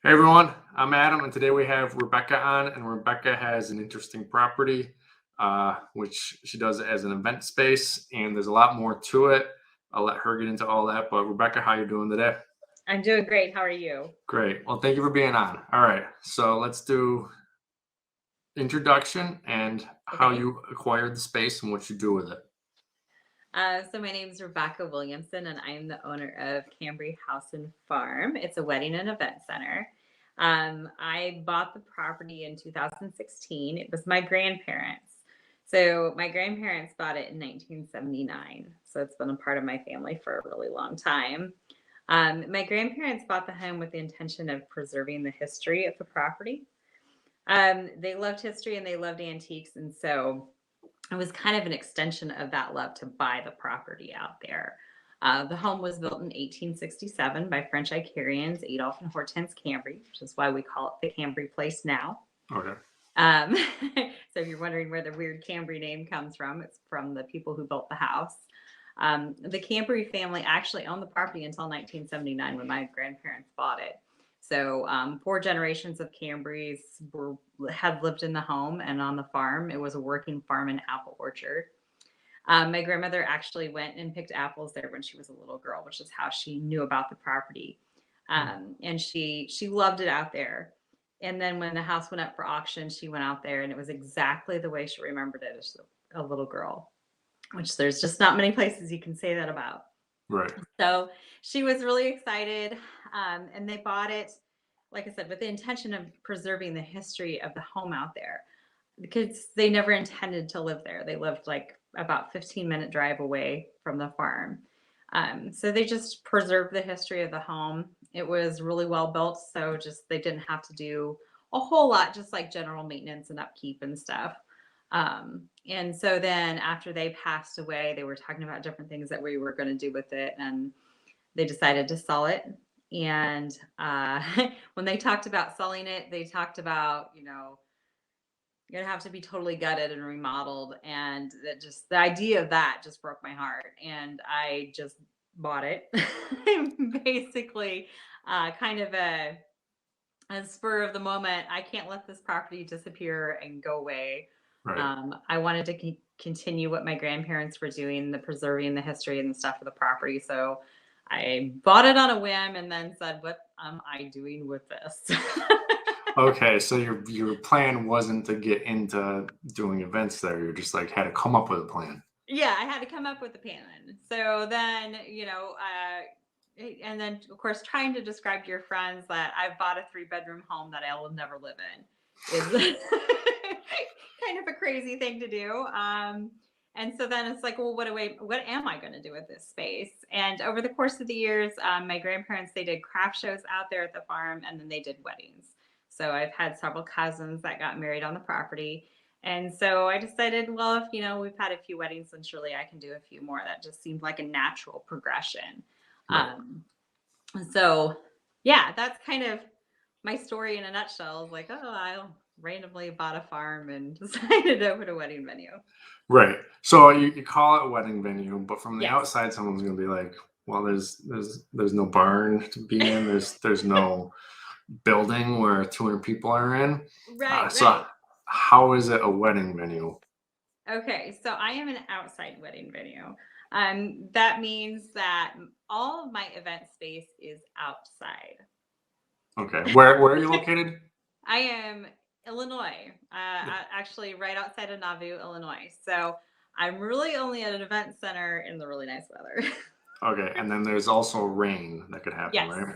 Hey everyone, I'm Adam, and today we have Rebecca on, and Rebecca has an interesting property, which she does as an event space, and there's a lot more to it. I'll let her get into all that. But Rebecca, how you doing today? I'm doing great. How are you? Great. Well, thank you for being on. All right, so let's do introduction and how Okay. you acquired the space and what you do with it. So my name is Rebecca Williamson, and I am the owner of Cambre House and Farm. It's a wedding and event center. I bought the property in 2016. It was my grandparents. So my grandparents bought it in 1979. So it's been a part of my family for a really long time. My grandparents bought the home with the intention of preserving the history of the property. They loved history and they loved antiques, and so it was kind of an extension of that love to buy the property out there. The home was built in 1867 by French Icarians Adolphe and Hortense Cambre, which is why we call it the Cambre Place now. Okay. Um, so if you're wondering where the weird Cambre name comes from, it's from the people who built the house. The Cambre family actually owned the property until 1979 when my grandparents bought it. So four generations of Cambries had lived in the home and on the farm. It was a working farm and apple orchard. My grandmother actually went and picked apples there when she was a little girl, which is how she knew about the property. And she loved it out there. And then when the house went up for auction, she went out there and it was exactly the way she remembered it as a little girl, which there's just not many places you can say that about. Right. So she was really excited. And they bought it, like I said, with the intention of preserving the history of the home out there because they never intended to live there. They lived like about 15-minute drive away from the farm. So they just preserved the history of the home. It was really well built. So just they didn't have to do a whole lot, just like general maintenance and upkeep and stuff. And so then after they passed away, they were talking about different things that we were going to do with it. And they decided to sell it. And when they talked about selling it, they talked about, you're gonna have to be totally gutted and remodeled. And that just the idea of that just broke my heart. And I just bought it. Basically, kind of a spur of the moment. I can't let this property disappear and go away. Right. I wanted to continue what my grandparents were doing, the preserving the history and the stuff of the property. So I bought it on a whim and then said, "What am I doing with this?" Okay, so your plan wasn't to get into doing events there. You're just like had to come up with a plan. Yeah, I had to come up with a plan. So then, and then of course, trying to describe to your friends that I've bought a 3-bedroom home that I will never live in is kind of a crazy thing to do. And so then it's like, well, what am I going to do with this space? And over the course of the years, my grandparents, they did craft shows out there at the farm and then they did weddings. So I've had several cousins that got married on the property. And so I decided, well, if we've had a few weddings, then surely I can do a few more. That just seemed like a natural progression. Right. Um, so yeah, that's kind of my story in a nutshell. Is like, oh, I randomly bought a farm and decided to open a wedding venue. Right. So you call it a wedding venue, but from the Yes. outside, someone's gonna be like, "Well, there's no barn to be in. There's no building where 200 people are in. Right, So right. how is it a wedding venue? Okay, so I am an outside wedding venue. That means that all of my event space is outside. Okay. Where are you located? I am Illinois, actually right outside of Nauvoo, Illinois. So I'm really only at an event center in the really nice weather. Okay, and then there's also rain that could happen, Yes. right? All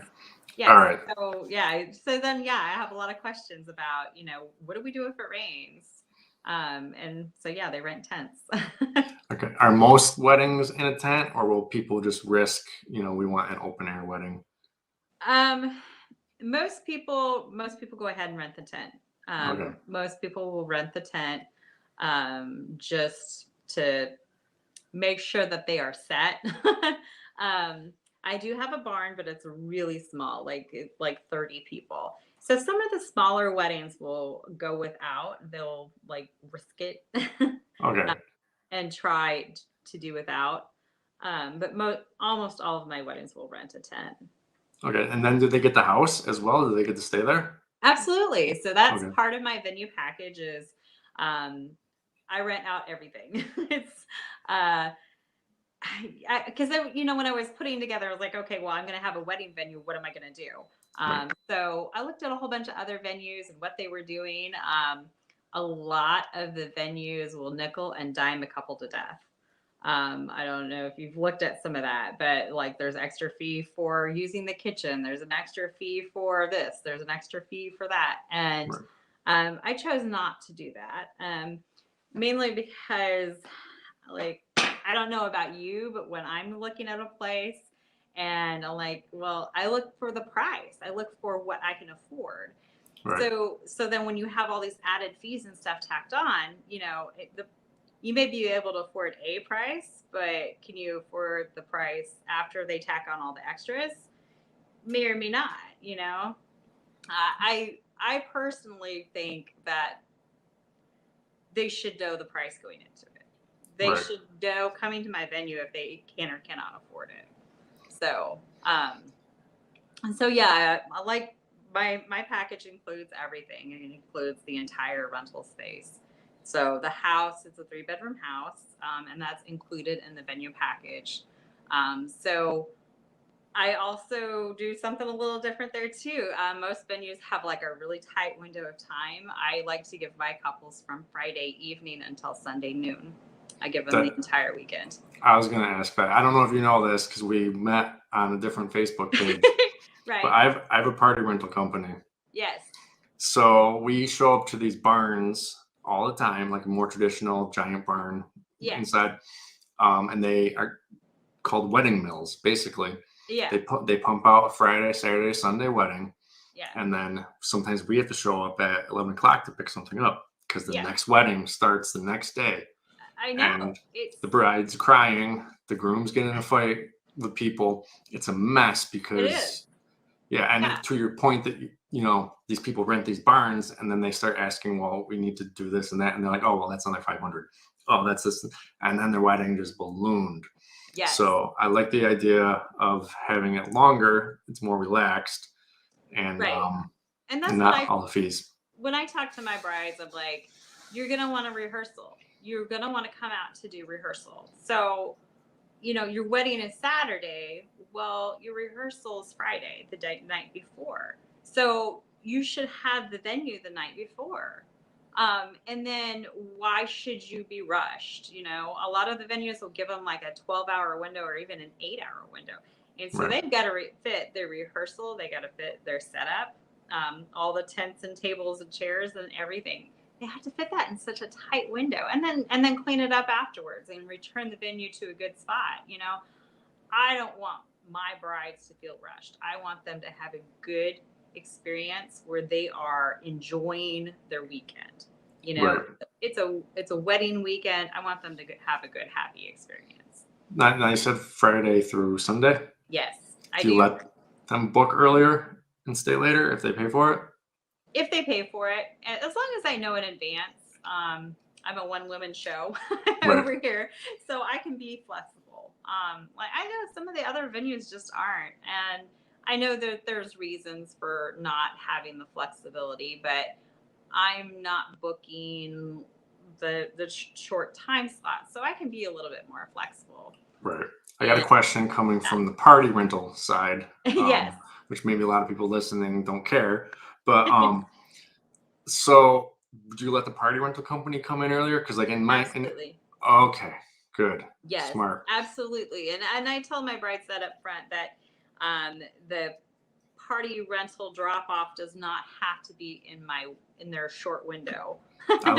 Yes. right. So yeah. So then yeah, I have a lot of questions about, what do we do if it rains? And so yeah, they rent tents. Okay. Are most weddings in a tent, or will people just risk, we want an open air wedding? um, most people go ahead and rent the tent. Okay. Most people will rent the tent just to make sure that they are set. um, I do have a barn, but it's really small, like 30 people. So some of the smaller weddings will go without. They'll like risk it Okay. and try to do without. But almost all of my weddings will rent a tent. Okay. And then did they get the house as well? Did they get to stay there? Absolutely. So that's Okay. part of my venue package is um, I rent out everything. It's uh, because when I was putting together, I was like, okay, well, I'm going to have a wedding venue. What am I going to do? Right. So I looked at a whole bunch of other venues and what they were doing. A lot of the venues will nickel and dime a couple to death. I don't know if you've looked at some of that, but like there's extra fee for using the kitchen. There's an extra fee for this. There's an extra fee for that. And Right. I chose not to do that. Mainly because like I don't know about you, but when I'm looking at a place and I'm like, well, I look for the price. I look for what I can afford. Right. So then when you have all these added fees and stuff tacked on, you may be able to afford a price, but can you afford the price after they tack on all the extras? May or may not, you know. I personally think that they should know the price going into it. They Right. should know coming to my venue if they can or cannot afford it. So, and so yeah, I like my package includes everything. It includes the entire rental space. So the house, it's a 3-bedroom house, and that's included in the venue package. So I also do something a little different there too. Most venues have like a really tight window of time. I like to give my couples from Friday evening until Sunday noon. I give them the That entire weekend. I was gonna ask that. I don't know if you know this because we met on a different Facebook page, but Right. I have a party rental company. Yes. So we show up to these barns all the time, like a more traditional giant barn Yeah. inside, and they are called wedding mills. Basically, Yeah. they pump out a Friday, Saturday, Sunday wedding, Yeah. and then sometimes we have to show up at 11 o'clock to pick something up because the Yeah. next wedding starts the next day, I know. and It's the bride's crying, the groom's getting in a fight with people. It's a mess it is. because yeah, and Yeah. then to your point that these people rent these barns and then they start asking, well, we need to do this and that, and they're like, oh, well, that's another 500. Oh, that's this, and then their wedding just ballooned. Yes. So I like the idea of having it longer. It's more relaxed and Right. And that's what not all the fees. when I talk to my brides, I'm like, you're gonna want a rehearsal. You're gonna want to come out to do rehearsal. So, your wedding is Saturday. Well, your rehearsal is Friday, the night before. So you should have the venue the night before. And then why should you be rushed? A lot of the venues will give them like a 12-hour window or even an 8-hour window. And so Right. they've got to fit their rehearsal, they got to fit their setup, all the tents and tables and chairs and everything. They have to fit that in such a tight window, and then clean it up afterwards and return the venue to a good spot. I don't want my brides to feel rushed. I want them to have a good experience where they are enjoying their weekend. You know, Right. it's a wedding weekend. I want them to have a good, happy experience. Now you said Friday through Sunday. Yes, I Do you do. let them book earlier and stay later if they pay for it? If they pay for it, as long as I know in advance. I'm a one-woman show Right. over here, so I can be flexible. Like I know some of the other venues just aren't, and I know that there's reasons for not having the flexibility, but I'm not booking the short time slot, so I can be a little bit more flexible. Right. I got a And question coming from the party rental side, yes, which maybe a lot of people listening don't care. But so do you let the party rental company come in earlier? Because like absolutely. okay, good, Yes, smart. absolutely. And I tell my brides that up front that the party rental drop off does not have to be in their short window. I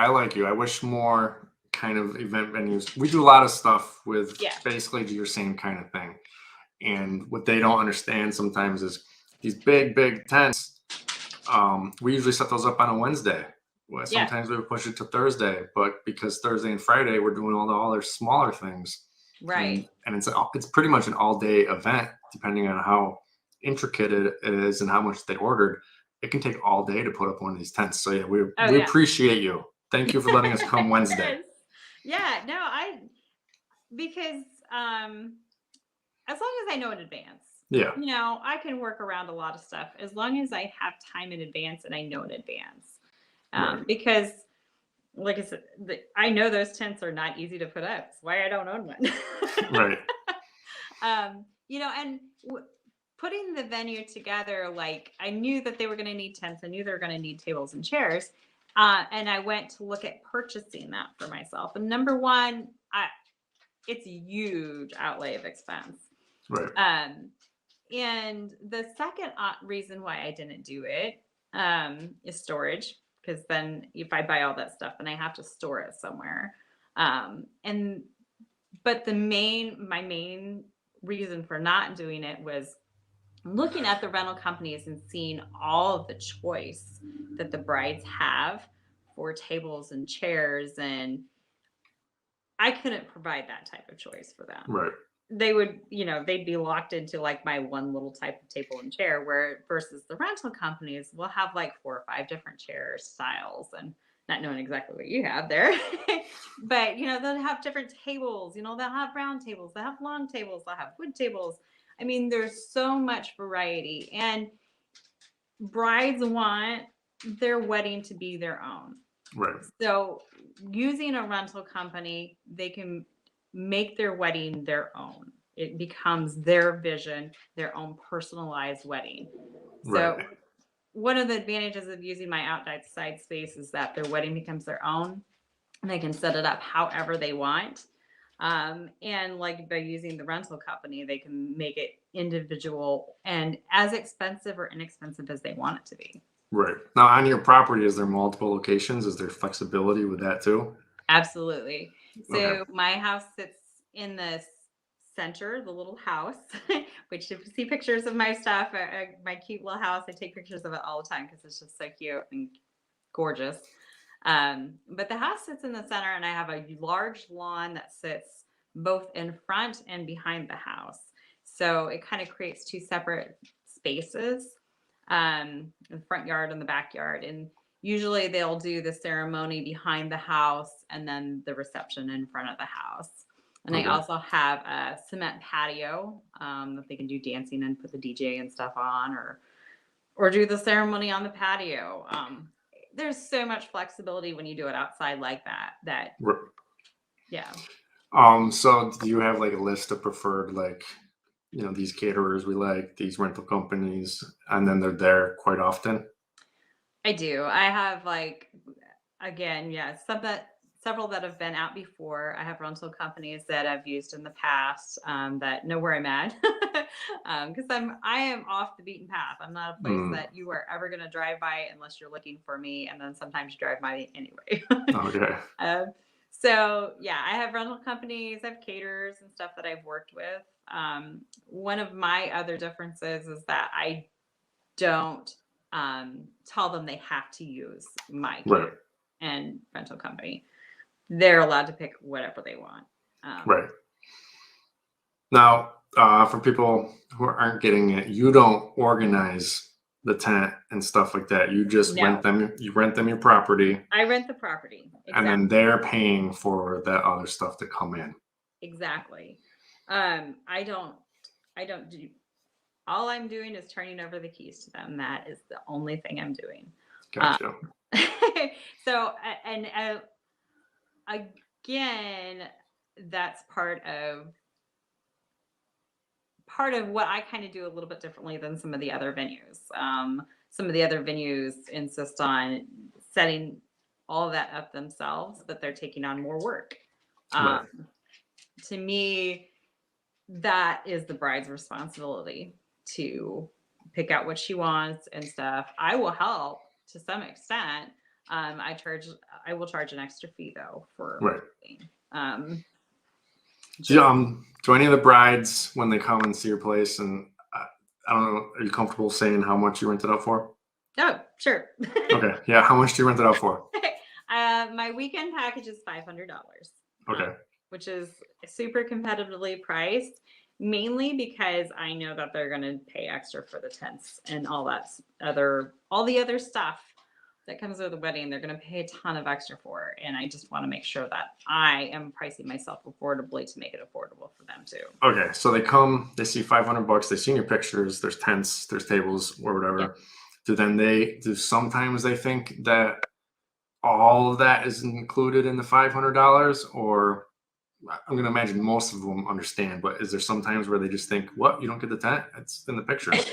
like you. I wish more kind of event venues. We do a lot of stuff with Yeah. basically your same kind of thing. And what they don't understand sometimes is these big tents. We usually set those up on a Wednesday. Well, Yeah. sometimes we would push it to Thursday, but because Thursday and Friday we're doing all their smaller things, Right. and it's pretty much an all day event, depending on how intricate it is and how much they ordered. It can take all day to put up one of these tents. So yeah, Oh we yeah. appreciate you. Thank you for letting us come Wednesday. Yes. Yeah. No, because as long as I know in advance. Yeah. I can work around a lot of stuff as long as I have time in advance and I know in advance. Right. Because, like I said, I know those tents are not easy to put up. That's why I don't own one. Right. And putting the venue together, like I knew that they were going to need tents. I knew they were going to need tables and chairs. And I went to look at purchasing that for myself. And number one, it's a huge outlay of expense. Right. And the second reason why I didn't do it is storage, because then if I buy all that stuff, then I have to store it somewhere. But my main reason for not doing it was looking at the rental companies and seeing all of the choice that the brides have for tables and chairs, and I couldn't provide that type of choice for them. Right. They would, they'd be locked into like my one little type of table and chair, where versus the rental companies will have like 4 or 5 different chair styles, and not knowing exactly what you have there. But, they'll have different tables, they'll have round tables, they'll have long tables, they'll have wood tables. I mean, there's so much variety, and brides want their wedding to be their own. Right. So using a rental company, they can make their wedding their own. It becomes their vision, their own personalized wedding. So Right. one of the advantages of using my outside space is that their wedding becomes their own, and they can set it up however they want. And like by using the rental company, they can make it individual and as expensive or inexpensive as they want it to be. Right. Now, on your property, is there multiple locations? Is there flexibility with that too? Absolutely. So Okay. my house sits in the center, the little house, which if you see pictures of my stuff, my cute little house, I take pictures of it all the time because it's just so cute and gorgeous. But the house sits in the center, and I have a large lawn that sits both in front and behind the house. So it kind of creates 2 separate spaces, the front yard and the backyard. And usually they'll do the ceremony behind the house and then the reception in front of the house. And I Okay. also have a cement patio that they can do dancing and put the DJ and stuff on, or do the ceremony on the patio. There's so much flexibility when you do it outside like that. Right. Yeah. So do you have like a list of preferred, like, these caterers we like, these rental companies, and then they're there quite often? I do. I have again, yeah, several that have been out before. I have rental companies that I've used in the past that know where I'm at, because I am off the beaten path. I'm not a place Mm, that you are ever going to drive by unless you're looking for me, and then sometimes you drive by anyway. okay. um, so yeah, I have rental companies, I have caterers and stuff that I've worked with. One of my other differences is that I don't tell them they have to use my Right. caterer and rental company. They're allowed to pick whatever they want. Right. Now, for people who aren't getting it, you don't organize the tent and stuff like that. You just No, rent them. You rent them your property, I rent the property. and then Exactly. they're paying for that other stuff to come in. Exactly. I don't do, all I'm doing is turning over the keys to them. That is the only thing I'm doing. Um, Gotcha. so, and again, that's part of what I kind of do a little bit differently than some of the other venues. Some of the other venues insist on setting all of that up themselves, but they're taking on more work. Right. To me, that is the bride's responsibility to pick out what she wants and stuff. I will help to some extent. I will charge an extra fee though for Right. um, Do any of the brides, when they come and see your place, and I don't know, are you comfortable saying how much you rent it out for? oh, sure. Okay. Yeah. How much do you rent it out for? My weekend package is $500, Okay. which is super competitively priced, mainly because I know that they're going to pay extra for the tents and all the other stuff. that comes with a wedding, they're going to pay a ton of extra for. And I just want to make sure that I am pricing myself affordably to make it affordable for them too. Okay, so they come, they see $500, they see your pictures, there's tents, there's tables, or whatever. Yeah. Do sometimes they think that all of that is included in the $500, or I'm going to imagine most of them understand, but is there sometimes where they just think, what, you don't get the tent? It's in the pictures.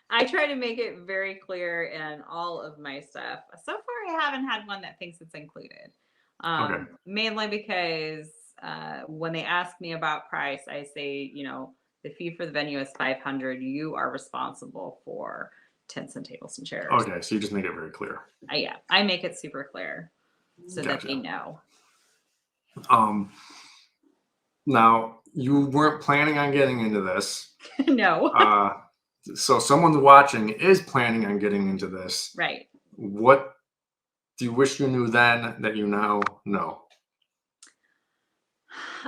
I try to make it very clear in all of my stuff. So far, I haven't had one that thinks it's included. Okay. Mainly because when they ask me about price, I say, the fee for the venue is $500. You are responsible for tents and tables and chairs. Okay, so you just make it very clear. Yeah, I make it super clear so Gotcha. that they know. Now, you weren't planning on getting into this. No. So someone watching is planning on getting into this. Right. What do you wish you knew then that you now know?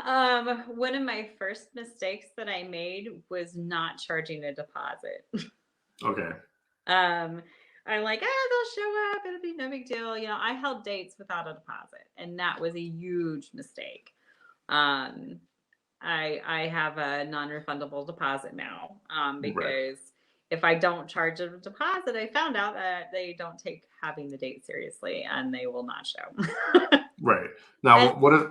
One of my first mistakes that I made was not charging a deposit. Okay. I'm like, they'll show up. It'll be no big deal. I held dates without a deposit, and that was a huge mistake. I have a non-refundable deposit now because if I don't charge a deposit, I found out that they don't take having the date seriously, and they will not show. Right. Now, And what if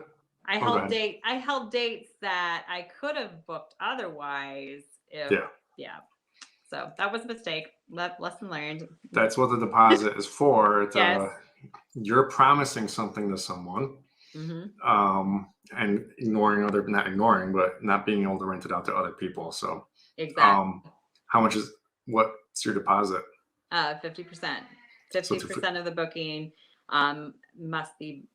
I go held ahead. I held dates that I could have booked otherwise if Yeah. So that was a mistake. Lesson learned. That's what the deposit is for. Yes. You're promising something to someone, Mm-hmm. and not being able to rent it out to other people. So, Exactly. how much what's your deposit? 50%. 50% of the booking must be.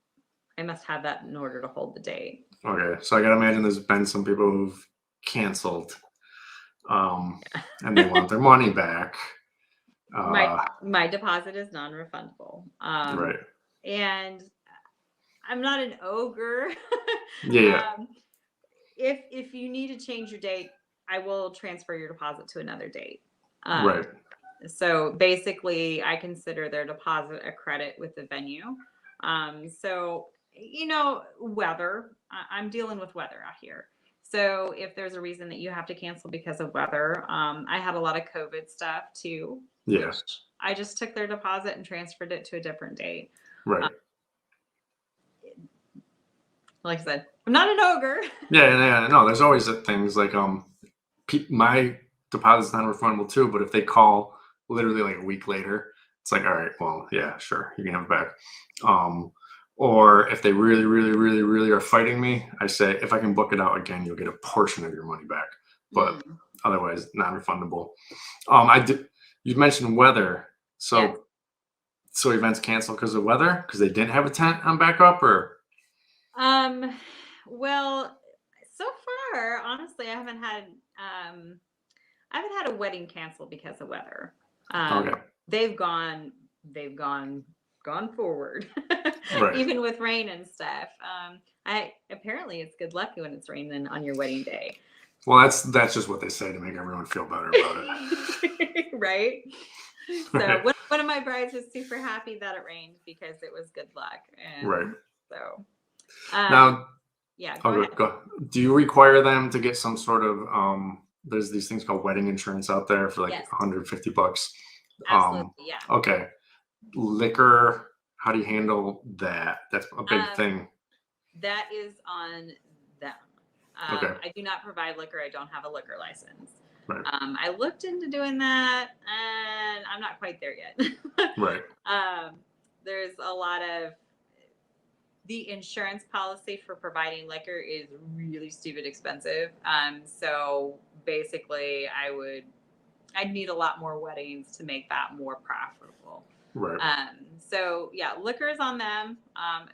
I must have that in order to hold the date. Okay, so I gotta imagine there's been some people who've canceled, and they want their money back. My deposit is non-refundable. Right. And I'm not an ogre. Yeah. If you need to change your date, I will transfer your deposit to another date. Right. So basically, I consider their deposit a credit with the venue. So weather. I'm dealing with weather out here. So if there's a reason that you have to cancel because of weather, I had a lot of COVID stuff too. Yeah. I just took their deposit and transferred it to a different date. Right. Like I said, I'm not an ogre. Yeah. No, there's always things like my deposit's non-refundable too, but if they call literally like a week later, it's like, all right, well, yeah, sure, you can have it back. Or if they really, really, really, really are fighting me, I say, if I can book it out again, you'll get a portion of your money back, but otherwise non-refundable. You mentioned weather. So, Yes. So events canceled because of weather, because they didn't have a tent on backup, or? Well, so far, honestly, I haven't had a wedding canceled because of weather. Okay. They've gone forward, Right. even with rain and stuff. Apparently it's good luck when it's raining on your wedding day. Well, that's just what they say to make everyone feel better about it. Right. So one of my brides was super happy that it rained because it was good luck. And right. So now, yeah. Go. Do you require them to get some sort of there's these things called wedding insurance out there for like $150? Absolutely, yeah. Okay. Liquor, how do you handle that? That's a big thing. That is on them. Okay. I do not provide liquor. I don't have a liquor license. Right. I looked into doing that, and I'm not quite there yet. Right. There's a lot of the insurance policy for providing liquor is really stupid expensive. So basically, I'd need a lot more weddings to make that more profitable. Right. So yeah, liquor is on them.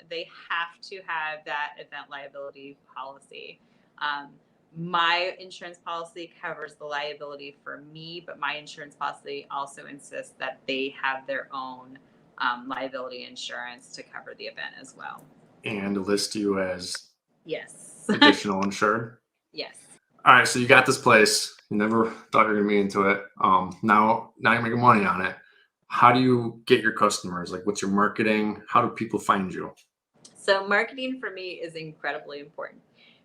They have to have that event liability policy. My insurance policy covers the liability for me, but my insurance policy also insists that they have their own liability insurance to cover the event as well. And list you as yes, additional insured. Yes. All right, so you got this place. You never thought you were gonna be into it. Now you're making money on it. how do you get your customers? Like, what's your marketing? How do people find you? So marketing for me is incredibly important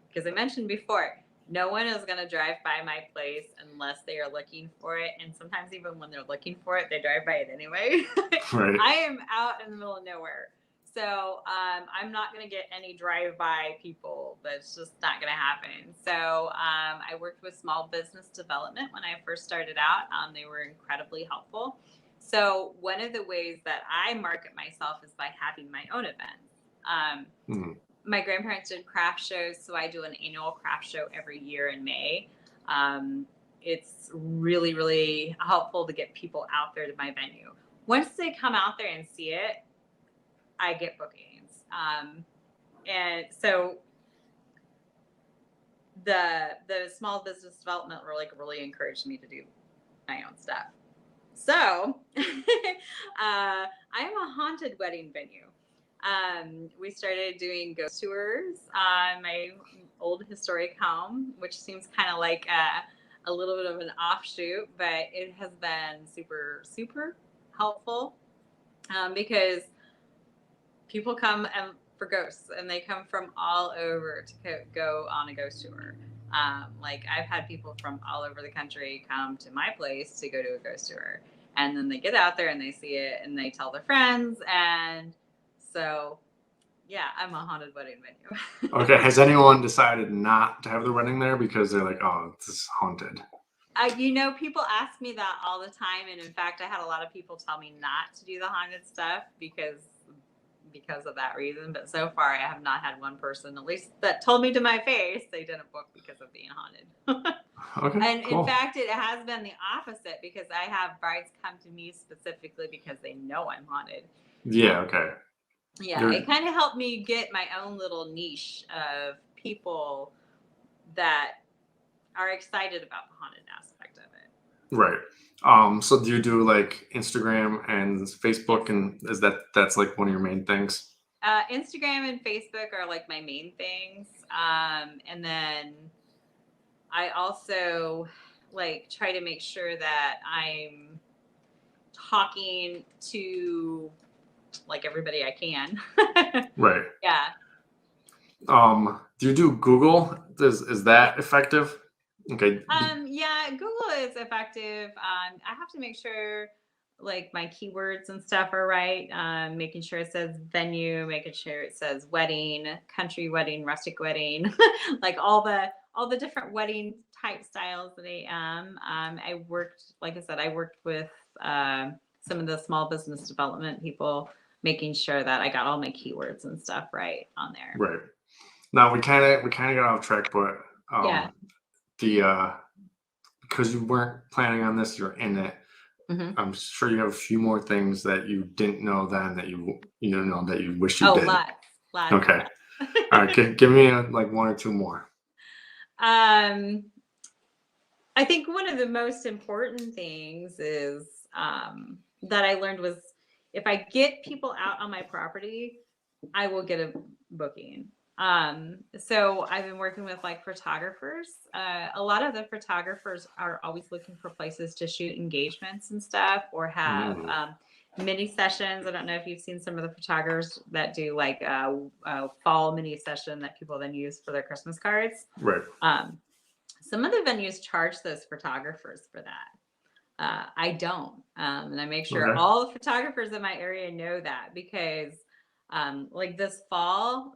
because I mentioned before, no one is going to drive by my place unless they are looking for it. And sometimes even when they're looking for it, they drive by it anyway. Right. I am out in the middle of nowhere. So I'm not going to get any drive-by people. That's just not going to happen. So I worked with small business development when I first started out. They were incredibly helpful. So one of the ways that I market myself is by having my own events. Mhm. My grandparents did craft shows, so I do an annual craft show every year in May. It's really, really helpful to get people out there to my venue. Once they come out there and see it, I get bookings. And so the small business development really encouraged me to do my own stuff. So I am a haunted wedding venue. We started doing ghost tours on my old historic home, which seems kind of like a little bit of an offshoot, but it has been super, super helpful because people come for ghosts and they come from all over to go on a ghost tour. Like I've had people from all over the country come to my place to go to a ghost tour, and then they get out there and they see it and they tell their friends, and so yeah, I'm a haunted wedding venue. Okay. Has anyone decided not to have their wedding there because they're like, oh, this is haunted? People ask me that all the time, and in fact, I had a lot of people tell me not to do the haunted stuff because of that reason. But so far, I have not had one person, at least that told me to my face, they didn't book because of being haunted. Okay. And in Cool. fact, it has been the opposite because I have brides come to me specifically because they know I'm haunted. Yeah. Okay. Yeah, You're it kind of helped me get my own little niche of people that are excited about the haunted aspect of it. right. So do you do like Instagram and Facebook, Yes. and that's like one of your main things? Instagram and Facebook are like my main things. And then I also like try to make sure that I'm talking to like everybody I can. Right. Yeah. Do you do Google? Is that effective? Okay. Yeah, Google is effective. I have to make sure like my keywords and stuff are right. Making sure it says venue, making sure it says wedding, country wedding, rustic wedding, like all the different wedding type styles that I am. I worked, like I said, I worked with some of the small business development people, making sure that I got all my keywords and stuff right on there. Right. Now we kind of got off track, but Yeah. the because you weren't planning on this, you're in it. Hmm. I'm sure you have a few more things that you didn't know then that you don't know that you wish you Oh, did. lots. Okay. All right. Give me like one or two more. Um, I think one of the most important things is that I learned was if I get people out on my property, I will get a booking. So I've been working with like photographers. A lot of the photographers are always looking for places to shoot engagements and stuff, or have Mm, mini sessions. I don't know if you've seen some of the photographers that do like a fall mini session that people then use for their Christmas cards. right. Um, some of the venues charge those photographers for that. I don't. And I make sure Okay. all the photographers in my area know that because, like this fall,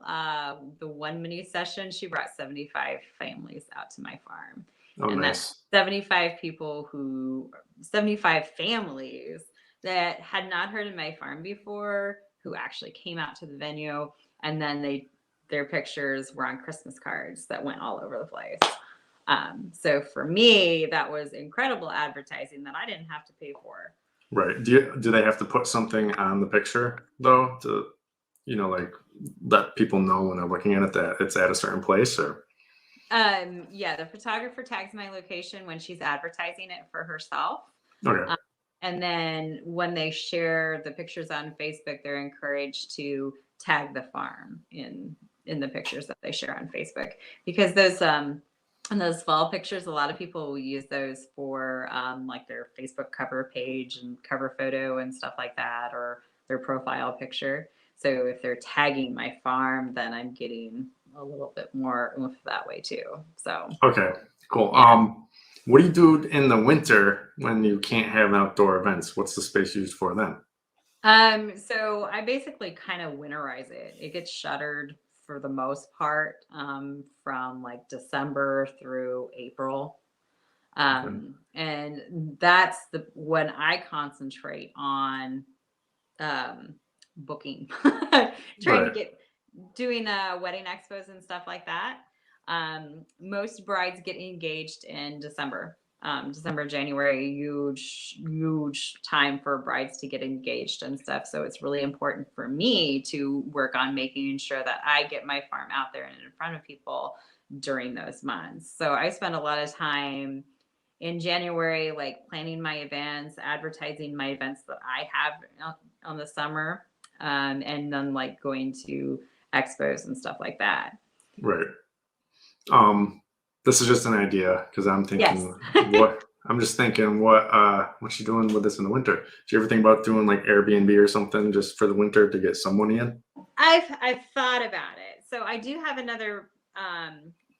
the one mini session, she brought 75 families out to my farm. Oh, And that's nice. 75 families that had not heard of my farm before, who actually came out to the venue. And then their pictures were on Christmas cards that went all over the place. So for me, that was incredible advertising that I didn't have to pay for. Right. Do they have to put something on the picture though to like let people know when they're looking at it that it's at a certain place or? Yeah, the photographer tags my location when she's advertising it for herself. Okay. And then when they share the pictures on Facebook, they're encouraged to tag the farm in the pictures that they share on Facebook because those And those fall pictures, a lot of people will use those for like their Facebook cover page and cover photo and stuff like that, or their profile picture. So if they're tagging my farm, then I'm getting a little bit more oomph that way too. So Okay, cool. yeah. What do you do in the winter when you can't have outdoor events? What's the space used for then? So I basically kind of winterize it. It gets shuttered for the most part, from like December through April. Okay. And that's the when I concentrate on um booking, trying to Right, get doing wedding expos and stuff like that. Most brides get engaged in December. December, January, huge time for brides to get engaged and stuff. So it's really important for me to work on making sure that I get my farm out there and in front of people during those months. So I spend a lot of time in January, like planning my events, advertising my events that I have on the summer, and then like going to expos and stuff like that. right. Um, this is just an idea because I'm Yes. thinking I'm just thinking what's she doing with this in the winter? Do you ever think about doing like Airbnb or something just for the winter to get some money in? I've thought about it. So I do have another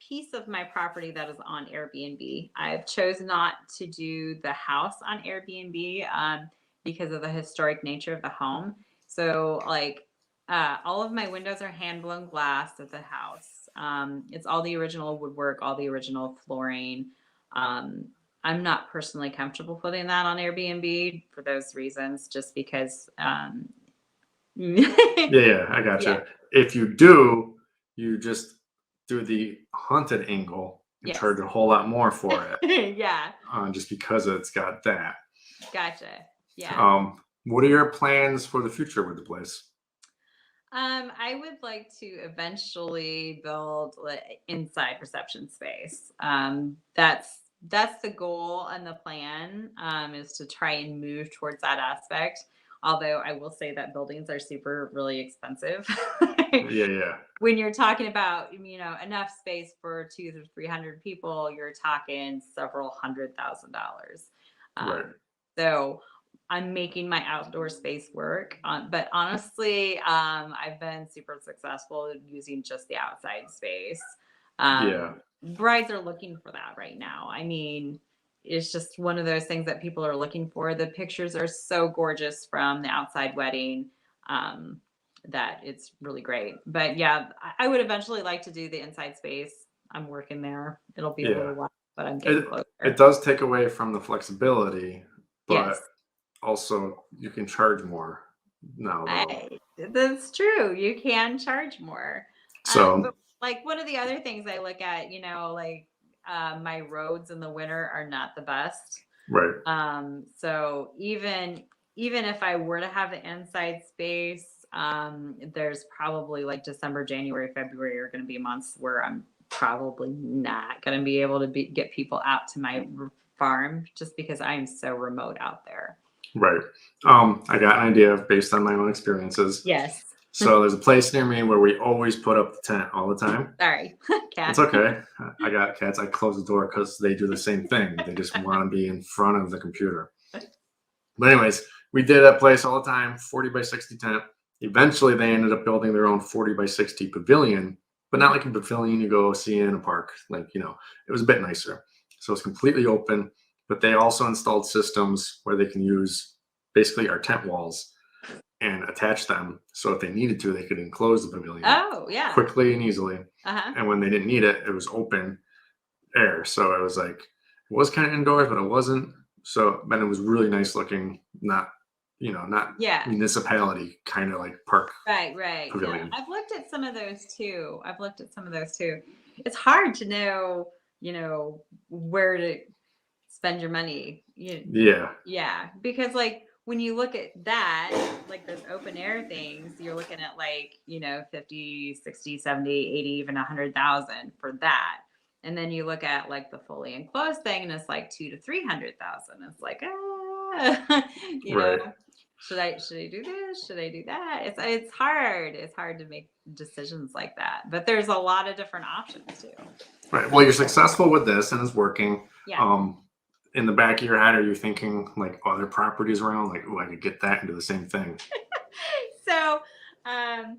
piece of my property that is on Airbnb. I've chosen not to do the house on Airbnb because of the historic nature of the home. So like all of my windows are hand blown glass at the house. It's all the original woodwork, all the original flooring. Um, I'm not personally comfortable putting that on Airbnb for those reasons, just because Yeah, yeah, I yeah. gotcha. If you do, you just do the haunted angle and Yes. charge a whole lot more for it, Yeah. just because it's got that. Gotcha. Yeah. What are your plans for the future with the place? I would like to eventually build like inside reception space. That's the goal and the plan, is to try and move towards that aspect. Although I will say that buildings are super really expensive. Yeah, yeah, When you're talking about, enough space for 200 to 300 people, you're talking several $100,000. right, Um, so I'm making my outdoor space work. But honestly, I've been super successful using just the outside space. yeah, Brides are looking for that right now. I mean, it's just one of those things that people are looking for. The pictures are so gorgeous from the outside wedding. Um, that it's really great. But yeah, I would eventually like to do the inside space. I'm working there. It'll be a yeah. little while, but I'm getting It closer. does take away from the flexibility, but Yes, also you can charge more now, though. that's true. You can charge more. So, But like one of the other things I look at, like my roads in the winter are not the best. right, So even if I were to have the inside space, there's probably like December, January, February are going to be months where I'm probably not going to be able to get people out to my farm just because I am so remote out there. right. I got an idea based on my own experiences. Yes. So there's a place near me where we always put up the tent all the time. Sorry, It's cat. okay. I got cats. I close the door because they do the same thing. They just want to be in front of the computer. But anyways, we did that place all the time, 40 by 60 tent. Eventually, they ended up building their own 40 by 60 pavilion, but not like a pavilion you go see in a park. Like, it was a bit nicer. So it's completely open, but they also installed systems where they can use basically our tent walls and attach them. So if they needed to, they could enclose the pavilion Oh yeah. quickly and easily. Uh-huh. And when they didn't need it, it was open air. So it was like, it was kind of indoors, but it wasn't. So, but it was really nice looking, not Yeah. municipality kind of like park Right. No, pavilion. I've looked at some of those too. It's hard to know, where to spend your money. Yeah, Yeah, because like when you look at that, like those open air things, you're looking at like, 50, 60, 70, 80, even 100,000 for that. And then you look at like the fully enclosed thing and it's like 2 to 300,000. It's like, you know, right. should I do this? Should I do that? It's hard. It's hard to make decisions like that. But there's a lot of different options too. Right. Well, you're successful with this and it's working. Yeah. In the back of your head, are you thinking like other properties around? Like, oh, I could get that and do the same thing. So, um,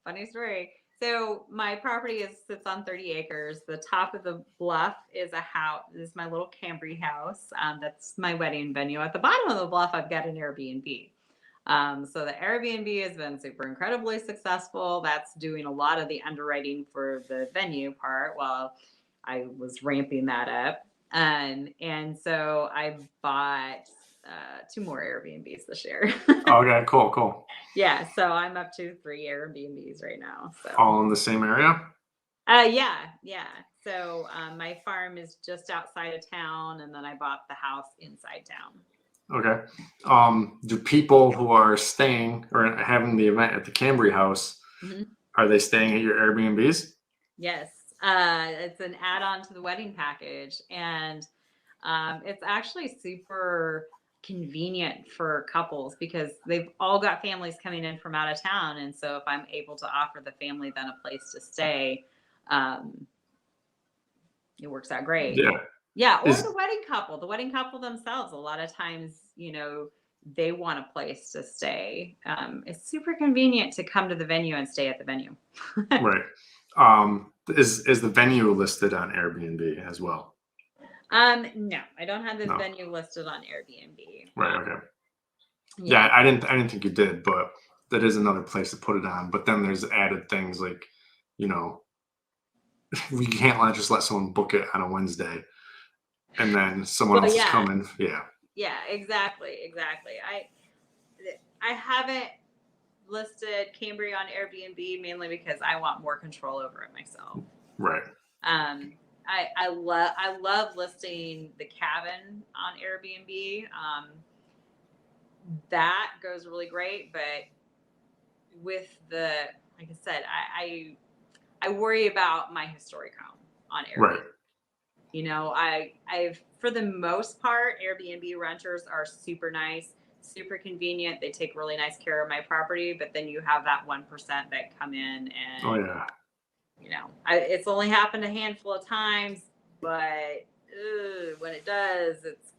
funny story. So my property sits on 30 acres. The top of the bluff is a house. Is my little Cambre house. That's my wedding venue. At the bottom of the bluff, I've got an Airbnb. So the Airbnb has been super incredibly successful. That's doing a lot of the underwriting for the venue part while I was ramping that up. And so I bought 2 more Airbnbs this year. Okay, cool. Yeah, so I'm up to 3 Airbnbs right now. So, All in the same area? yeah. So my farm is just outside of town, and then I bought the house inside town. Okay. Do people who are staying or having the event at the Cambre house, Mhm. are they staying at your Airbnbs? Yes, it's an add-on to the wedding package, and it's actually super convenient for couples because they've all got families coming in from out of town, and so if I'm able to offer the family then a place to stay, um, it works out great. Yeah. Yeah, or Is the wedding couple themselves. A lot of times, they want a place to stay. It's super convenient to come to the venue and stay at the venue. right. Is the venue listed on Airbnb as well? No, I don't have the No. venue listed on Airbnb. Right. Okay. Yeah. Yeah, I didn't think you did, but that is another place to put it on. But then there's added things like, you know, we can't just let someone book it on a Wednesday and then someone Well, else is yeah, coming. Yeah. yeah, exactly. I haven't listed Cambria on Airbnb mainly because I want more control over it myself. Right. Um, I love listing the cabin on Airbnb. That goes really great, but with like I said, I worry about my historic home on Right. Airbnb. I've for the most part, Airbnb renters are super nice, super convenient. They take really nice care of my property, but then you have that 1% that come in Oh and yeah. it's only happened a handful of times, but when it does, it's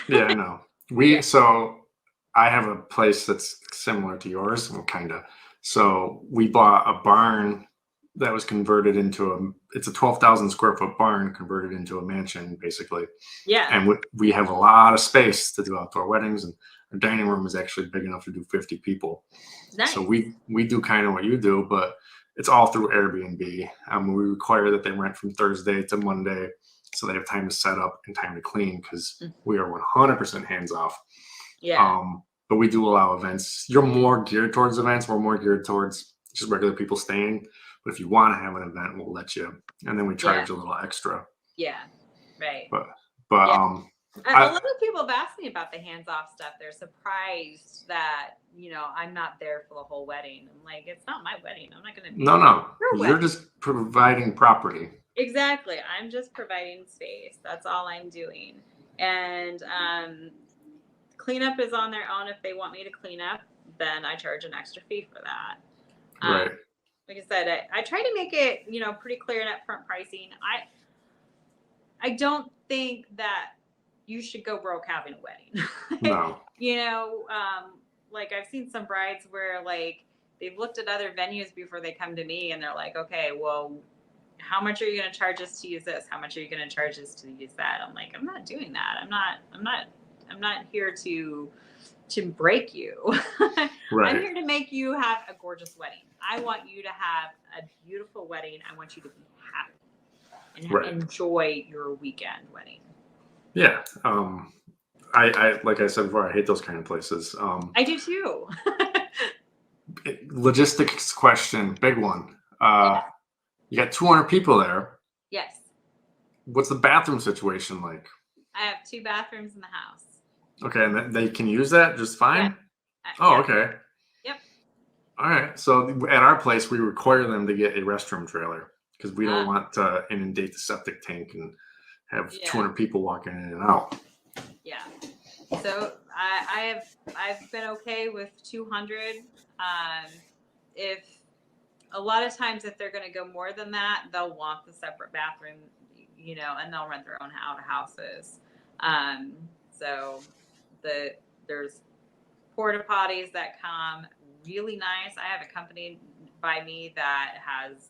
Yeah, I know. yeah, So I have a place that's similar to yours, well, kind of. So we bought a barn that was converted into it's a 12,000 square foot barn converted into a mansion, basically. yeah, And we have a lot of space to do outdoor weddings, and our dining room is actually big enough to do 50 people. So nice, we do kind of what you do, but it's all through Airbnb. We require that they rent from Thursday to Monday, so they have time to set up and time to clean because Mm, we are 100% hands off. yeah, But we do allow events. You're more geared towards events. We're more geared towards just regular people staying. But if you want to have an event, we'll let you, and then we yeah, charge a little extra. yeah, right, But but yeah. A I lot of people have asked me about the hands-off stuff. They're surprised that I'm not there for the whole wedding. I'm like, it's not my wedding. I'm not going to be no there no, for your you're wedding. just providing property. Exactly. I'm just providing space. That's all I'm doing. And cleanup is on their own. If they want me to clean up, then I charge an extra fee for that. Um, Right. like I said, I try to make it, pretty clear in upfront pricing. I don't think that you should go broke having a wedding. No. Like I've seen some brides where like they've looked at other venues before they come to me and they're like, okay, well, how much are you going to charge us to use this? How much are you going to charge us to use that? I'm like, I'm not doing that. I'm not here to break you. I'm Right. here to make you have a gorgeous wedding. I want you to have a beautiful wedding. I want you to be happy and Right. enjoy your weekend wedding. Yeah. I like I said before, I hate those kind of places. I do too. Logistics question, big one. Yeah. You got 200 people there. Yes. What's the bathroom situation like? I have 2 bathrooms in the house. Okay, and they can use that just Yeah. fine? Oh, Yeah. okay. Yep. All right. So at our place, we require them to get a restroom trailer because we don't Uh, want to inundate the septic tank and have yeah. 200 people walking in and out. Yeah. So I've been okay with 200. If a lot of times if they're going to go more than that, they'll want the separate bathroom, and they'll rent their own houses. So there's porta potties that come really nice. I have a company by me that has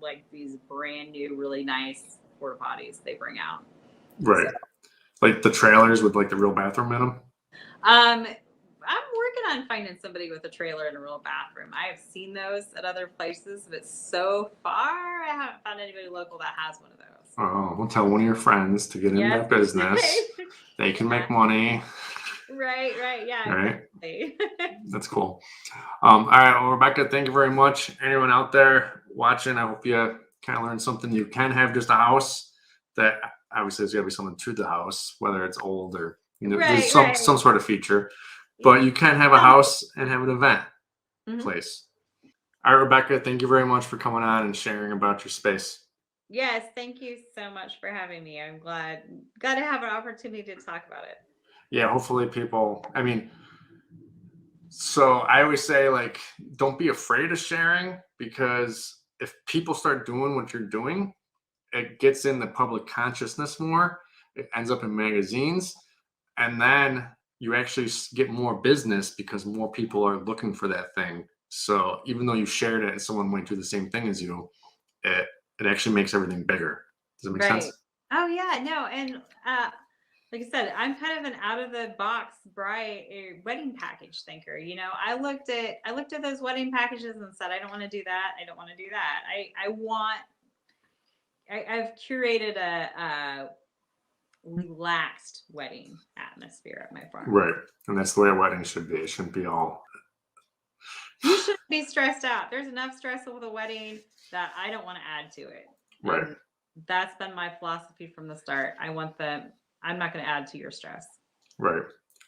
like these brand new, really nice porta potties they bring out. Right. So, like the trailers with like the real bathroom in them. I'm working on finding somebody with a trailer and a real bathroom. I have seen those at other places, but so far I haven't found anybody local that has one of those. Oh, we'll tell one of your friends to get in that business. They can make money. Right. Yeah. Right. Exactly. That's cool. All right, well, Rebecca, thank you very much. Anyone out there watching, I hope you kind of learned something. You can have just a house that obviously there's got to be something to the house, whether it's old or there's some sort of feature. But you can have a house and have an event place. All right, Rebecca, thank you very much for coming on and sharing about your space. Yes, thank you so much for having me. I'm glad to have an opportunity to talk about it. Yeah, hopefully people, so I always say, like, don't be afraid of sharing, because if people start doing what you're doing, it gets in the public consciousness more. It ends up in magazines, and then you actually get more business because more people are looking for that thing. So even though you shared it and someone might do the same thing as you, it actually makes everything bigger. Does that make sense? Oh yeah, no, and like I said, I'm kind of an out of the box wedding package thinker. I looked at those wedding packages and said, I don't want to do that. I don't want to do that. I've curated a relaxed wedding atmosphere at my farm. Right. And that's the way a wedding should be. It shouldn't be all. You shouldn't be stressed out. There's enough stress with a wedding that I don't want to add to it. Right. And that's been my philosophy from the start. I'm not going to add to your stress. Right.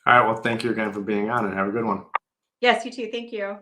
All right. Well, thank you again for being on, and have a good one. Yes, you too. Thank you.